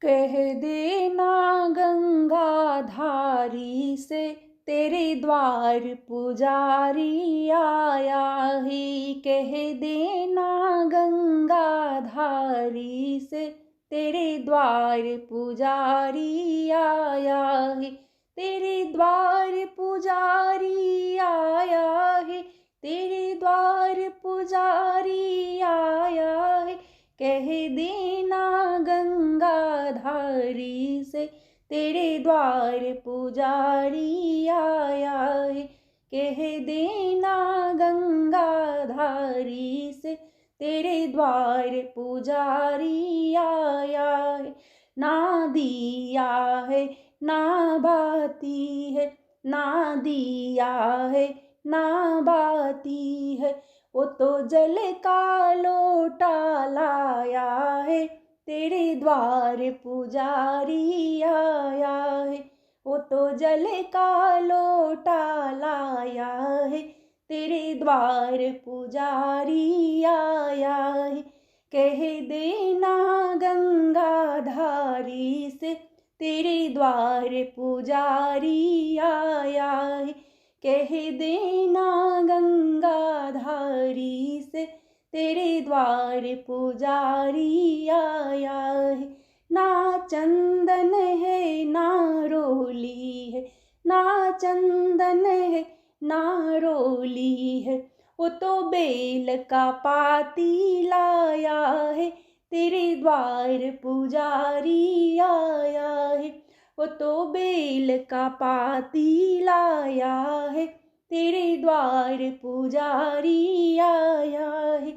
कह देना गंगाधारी से तेरे द्वार पुजारी आया है। कह देना गंगाधारी से तेरे द्वार पुजारी आया है। तेरे द्वार पुजारी आया है। तेरे द्वार पुजारी आया है। कह देना गंगाधारी से तेरे द्वार पुजारी आया है। कह देना गंगाधारी से तेरे द्वार पुजारी आया है। ना दिया है ना बाती है, ना दिया है ना बाती है, वो तो जल का लोटा लाया है। तेरे द्वार पुजारी आया है। वो तो जल का लोटा लाया है। तेरे द्वार पुजारी आया है। कह देना गंगाधारी से तेरे द्वार पुजारी आया है। कह देना गंगाधारी से तेरे द्वार पुजारी आया है। ना चंदन है ना रोली है, ना चंदन है ना रोली है, वो तो बेल का पाती लाया है। तेरे द्वार पुजारी आया है। वो तो बेल का पाती लाया है। तेरे द्वार पुजारी आया है।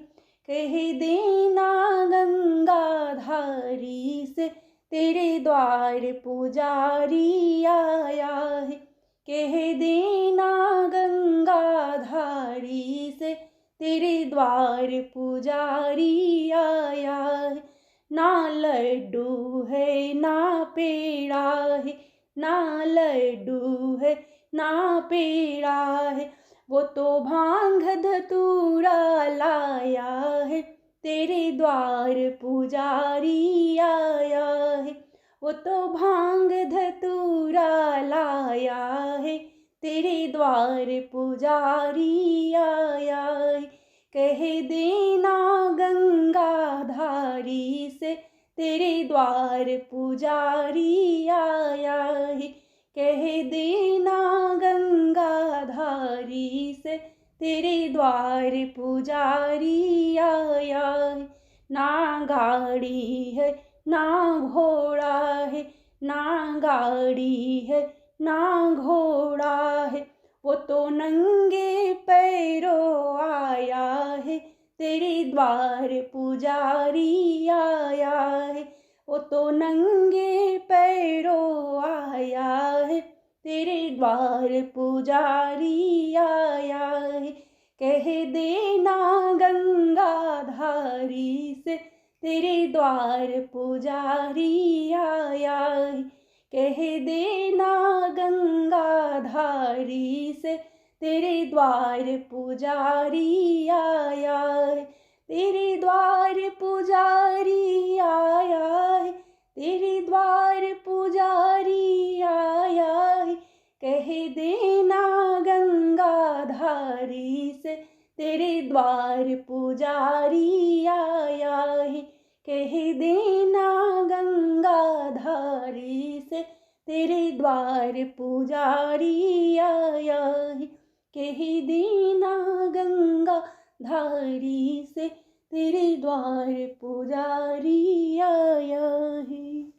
कह देना गंगाधारी से तेरे द्वार पुजारी आया है। कह देना गंगाधारी से तेरे द्वार पुजारी आया है। ना लड्डू है ना पेड़ा है, ना लड्डू है ना पेड़ा है, वो तो भांग धतूरा लाया है। तेरे द्वार पुजारी आया है। वो तो भांग धतूरा लाया है। तेरे द्वार पुजारी आया है। कह देना गंगाधारी से तेरे द्वार पुजारी आया है। कह देना गंगाधारी से तेरे द्वार पुजारी आया है। ना गाड़ी है ना घोड़ा है, ना गाड़ी है ना घोड़ा है, वो तो नंगे पैरों आया है। तेरे द्वार पुजारी आया है। वो तो नंगे पैरों आया है। तेरे द्वार पुजारी आया है। कह देना गंगाधारी से तेरे द्वार पुजारी आया है। कह देना गंगाधारी से तेरे द्वार पुजारी आया है। तेरे द्वार पुजारी आया है। तेरे द्वार पुजारी आया है। कह देना गंगाधारी से तेरे द्वार पुजारी आया है। कह देना गंगाधारी से तेरे द्वार पुजारी आया है। कह देना गंगाधारी से तेरे द्वार पुजारी आया है।